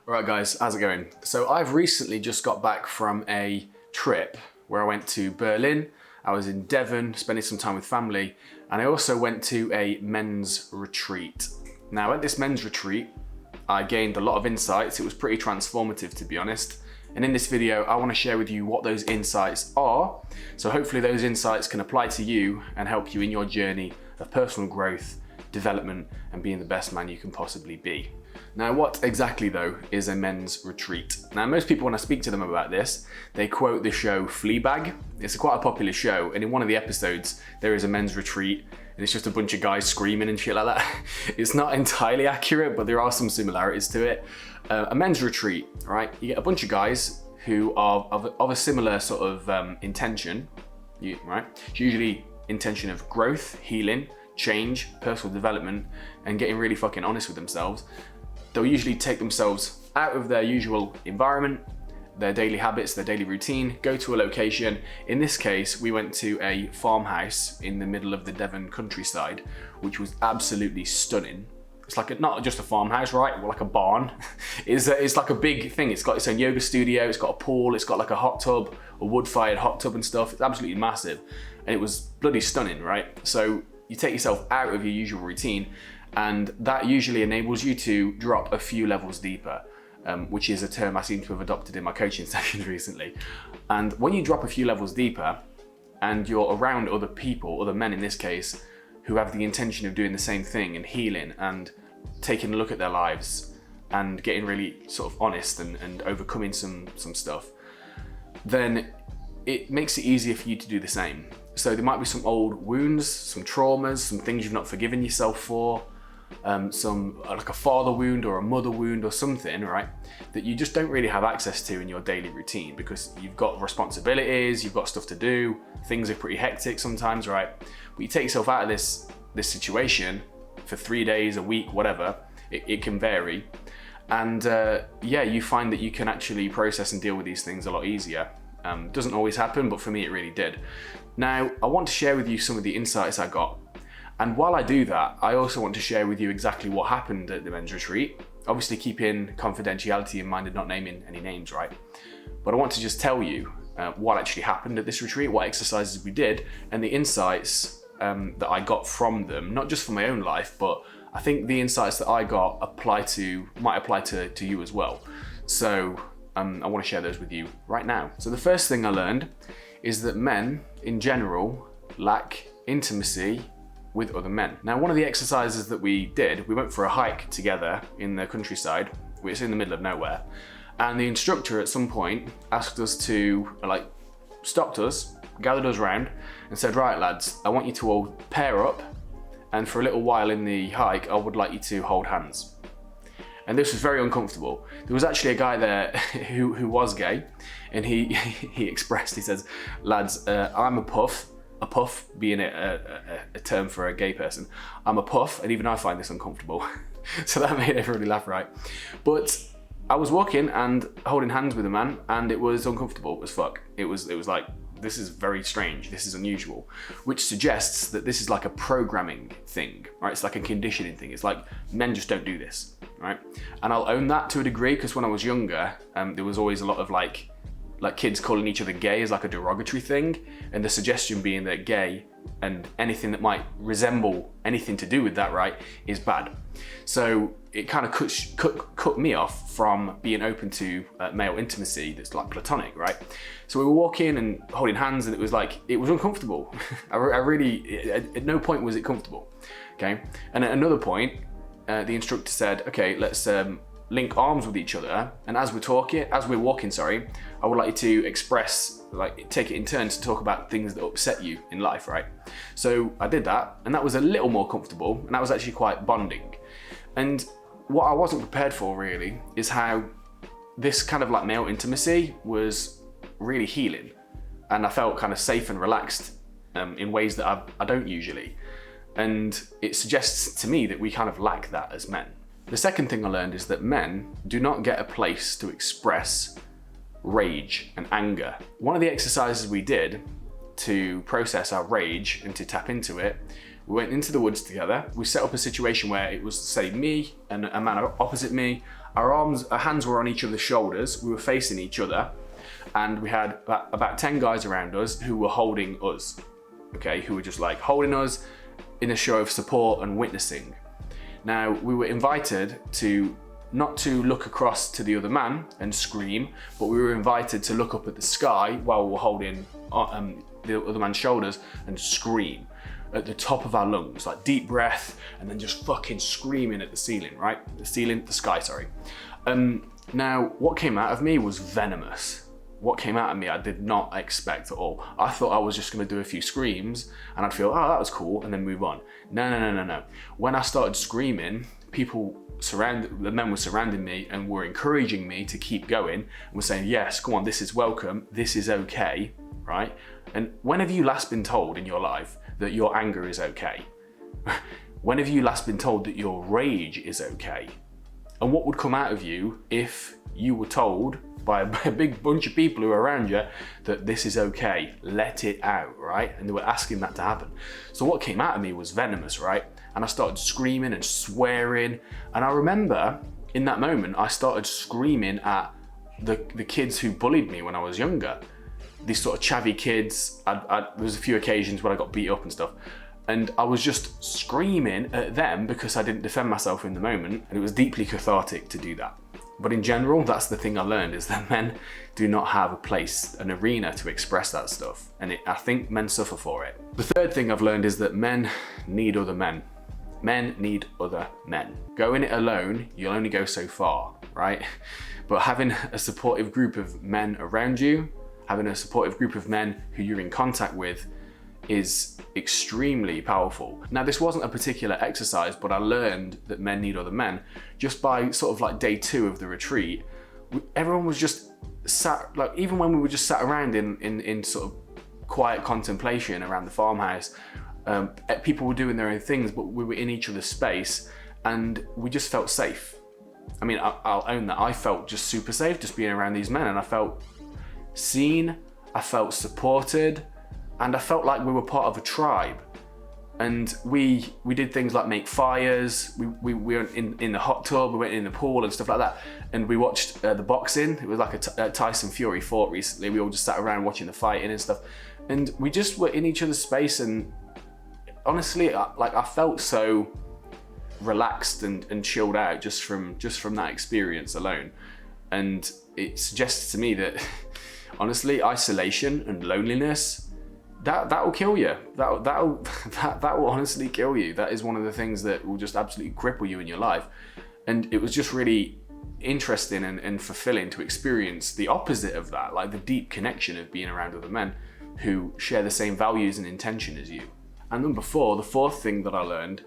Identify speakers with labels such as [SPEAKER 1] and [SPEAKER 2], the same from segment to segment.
[SPEAKER 1] Alright guys, how's it going? So I've recently just got back from a trip where I went to Berlin, I was in Devon spending some time with family, and I also went to a men's retreat. Now at this men's retreat, I gained a lot of insights. It was pretty transformative, to be honest. And in this video, I want to share with you what those insights are. So hopefully those insights can apply to you and help you in your journey of personal growth, development, and being the best man you can possibly be. Now, what exactly though is a men's retreat? Now, most people, when I speak to them about this, they quote the show Fleabag. It's quite a popular show, and in one of the episodes, there is a men's retreat, and it's just a bunch of guys screaming and shit like that. It's not entirely accurate, but there are some similarities to it. A men's retreat, right? You get a bunch of guys who are of a similar sort of intention, right? It's usually intention of growth, healing, change, personal development, and getting really fucking honest with themselves. They'll usually take themselves out of their usual environment, their daily habits, their daily routine, go to a location. In this case, we went to a farmhouse in the middle of the Devon countryside, which was absolutely stunning. It's like not just a farmhouse, right? Like a barn. It's like a big thing. It's got its own yoga studio, it's got a pool, it's got like a hot tub, a wood-fired hot tub and stuff. It's absolutely massive. And it was bloody stunning, right? So you take yourself out of your usual routine, and that usually enables you to drop a few levels deeper, which is a term I seem to have adopted in my coaching sessions recently. And when you drop a few levels deeper and you're around other people, other men in this case, who have the intention of doing the same thing and healing and taking a look at their lives and getting really sort of honest and overcoming some stuff, then it makes it easier for you to do the same. So there might be some old wounds, some traumas, some things you've not forgiven yourself for, some like a father wound or a mother wound or something, right? That you just don't really have access to in your daily routine because you've got responsibilities, you've got stuff to do, things are pretty hectic sometimes, right? But you take yourself out of this situation for 3 days, a week, whatever, it can vary. And yeah, you find that you can actually process and deal with these things a lot easier. Doesn't always happen, but for me it really did. Now, I want to share with you some of the insights I got. And while I do that, I also want to share with you exactly what happened at the men's retreat. Obviously keeping confidentiality in mind and not naming any names, right? But I want to just tell you what actually happened at this retreat, what exercises we did, and the insights that I got from them, not just for my own life, but I think the insights that I got might apply to you as well. So I want to share those with you right now. So the first thing I learned is that men in general lack intimacy with other men. Now, one of the exercises that we did, we went for a hike together in the countryside, which is in the middle of nowhere, and the instructor at some point asked us to, stopped us, gathered us around, and said, right lads, I want you to all pair up, and for a little while in the hike, I would like you to hold hands. And this was very uncomfortable. There was actually a guy there who was gay, and he expressed, he says, lads, I'm a puff being a term for a gay person. I'm a puff, and even I find this uncomfortable. So that made everybody laugh, right? But I was walking and holding hands with a man, and it was uncomfortable as fuck. It was like, this is very strange, this is unusual, which suggests that this is like a programming thing, right? It's like a conditioning thing. It's like men just don't do this, right? And I'll own that to a degree, because when I was younger, there was always a lot of like kids calling each other gay is like a derogatory thing, and the suggestion being that gay and anything that might resemble anything to do with that, right, is bad. So it kind of cut me off from being open to male intimacy that's like platonic, right? So we were walking and holding hands, and it was uncomfortable. At no point was it comfortable, okay? And at another point, the instructor said, okay, let's link arms with each other, and as we're walking, I would like you to express, take it in turns to talk about things that upset you in life, right? So I did that, and that was a little more comfortable, and that was actually quite bonding. And what I wasn't prepared for really is how this kind of like male intimacy was really healing, and I felt kind of safe and relaxed in ways that I don't usually. And it suggests to me that we kind of lack that as men. The second thing I learned is that men do not get a place to express rage and anger. One of the exercises we did to process our rage and to tap into it, we went into the woods together. We set up a situation where it was, say, me and a man opposite me. our hands were on each other's shoulders, we were facing each other, and we had about 10 guys around us who were holding us, okay, who were just like holding us in a show of support and witnessing. Now, we were invited to not to look across to the other man and scream, but we were invited to look up at the sky while we were holding the other man's shoulders and scream at the top of our lungs, like deep breath, and then just fucking screaming at the ceiling, right? The sky, sorry. Now, what came out of me was venomous. What came out of me, I did not expect at all. I thought I was just gonna do a few screams and I'd feel, oh, that was cool, and then move on. No. When I started screaming, the men were surrounding me and were encouraging me to keep going and were saying, yes, go on, this is welcome, this is okay, right? And when have you last been told in your life that your anger is okay? When have you last been told that your rage is okay? And what would come out of you if you were told by a big bunch of people who are around you that this is okay, let it out, right? And they were asking that to happen. So what came out of me was venomous, right? And I started screaming and swearing. And I remember in that moment, I started screaming at the kids who bullied me when I was younger. These sort of chavvy kids. There was a few occasions where I got beat up and stuff. And I was just screaming at them because I didn't defend myself in the moment. And it was deeply cathartic to do that. But in general, that's the thing I learned, is that men do not have a place, an arena to express that stuff. And I think men suffer for it. The third thing I've learned is that men need other men. Men need other men. Going it alone, you'll only go so far, right? But having a supportive group of men around you, having a supportive group of men who you're in contact with, is extremely powerful. Now, this wasn't a particular exercise, but I learned that men need other men just by sort of like day 2 of the retreat. Everyone was just sat, like even when we were just sat around in sort of quiet contemplation around the farmhouse, people were doing their own things, but we were in each other's space and we just felt safe. I mean, I'll own that. I felt just super safe just being around these men, and I felt seen, I felt supported, and I felt like we were part of a tribe. And we did things like make fires, we went in the hot tub, we went in the pool and stuff like that. And we watched the boxing. It was like a Tyson Fury fought recently. We all just sat around watching the fighting and stuff. And we just were in each other's space, and honestly, I felt so relaxed and chilled out just from that experience alone. And it suggests to me that honestly, isolation and loneliness, that will kill you. That will honestly kill you. That is one of the things that will just absolutely cripple you in your life. And it was just really interesting and fulfilling to experience the opposite of that, like the deep connection of being around other men who share the same values and intention as you. And number 4, the fourth thing that I learned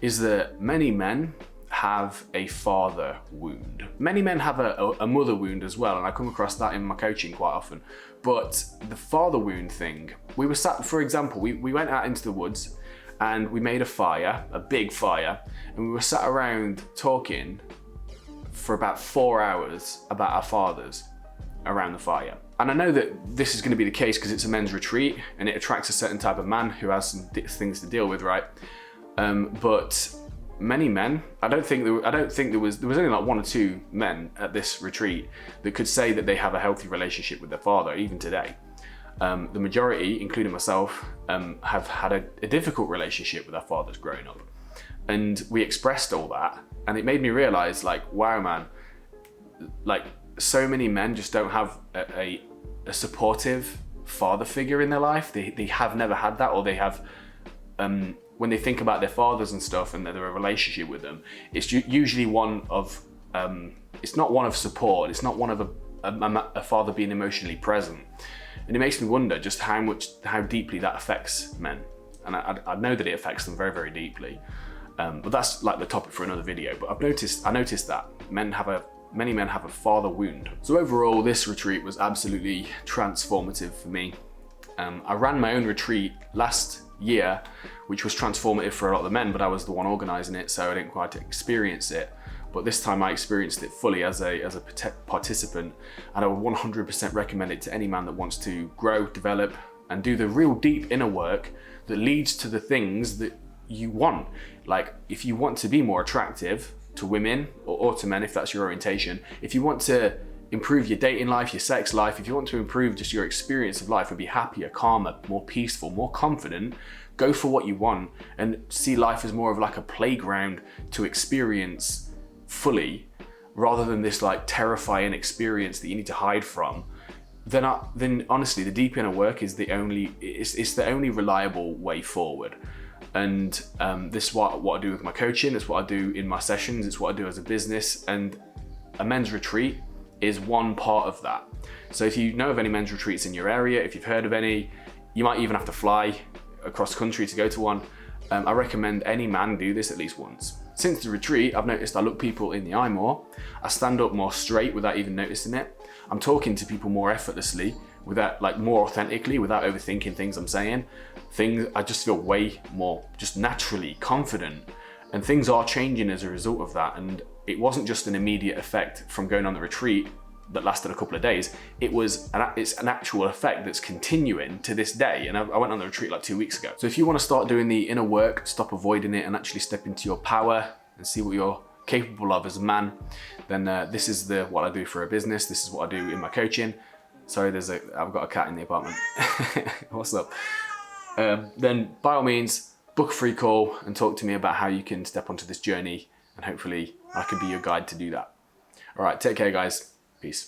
[SPEAKER 1] is that many men have a father wound. Many men have a mother wound as well, and I come across that in my coaching quite often. But the father wound thing, we were sat, for example, we went out into the woods and we made a fire, a big fire, and we were sat around talking for about 4 hours about our fathers around the fire. And I know that this is going to be the case because it's a men's retreat and it attracts a certain type of man who has some things to deal with, right? But many men, I don't think there was only like 1 or 2 men at this retreat that could say that they have a healthy relationship with their father, even today. The majority, including myself, have had a difficult relationship with our fathers growing up. And we expressed all that, and it made me realize, like, wow, man, like so many men just don't have a supportive father figure in their life. They have never had that, or they have, when they think about their fathers and stuff and their relationship with them, it's usually one of, it's not one of support, it's not one of a father being emotionally present. And it makes me wonder just how deeply that affects men. And I know that it affects them very, very deeply. But that's like the topic for another video. But I noticed that many men have a father wound. So overall, this retreat was absolutely transformative for me. I ran my own retreat last year, which was transformative for a lot of the men, but I was the one organizing it, so I didn't quite experience it. But this time I experienced it fully as a participant, and I would 100% recommend it to any man that wants to grow, develop, and do the real deep inner work that leads to the things that you want. Like, if you want to be more attractive, to women or to men, if that's your orientation, if you want to improve your dating life, your sex life, if you want to improve just your experience of life and be happier, calmer, more peaceful, more confident, go for what you want and see life as more of like a playground to experience fully, rather than this like terrifying experience that you need to hide from. Then honestly, the deep inner work is it's the only reliable way forward. And this is what I do with my coaching, it's what I do in my sessions, it's what I do as a business, and a men's retreat is one part of that. So if you know of any men's retreats in your area, if you've heard of any, you might even have to fly across country to go to one. I recommend any man do this at least once. Since the retreat, I've noticed I look people in the eye more, I stand up more straight without even noticing it, I'm talking to people more effortlessly, without like more authentically, without overthinking things I'm saying. I just feel way more just naturally confident, and things are changing as a result of that. And it wasn't just an immediate effect from going on the retreat that lasted a couple of days. It's an actual effect that's continuing to this day. And I went on the retreat like 2 weeks ago. So if you want to start doing the inner work, stop avoiding it, and actually step into your power and see what you're capable of as a man, then this is what I do for a business. This is what I do in my coaching. Sorry, I've got a cat in the apartment. What's up? Then by all means, book a free call and talk to me about how you can step onto this journey, and hopefully I can be your guide to do that. All right, take care guys. Peace.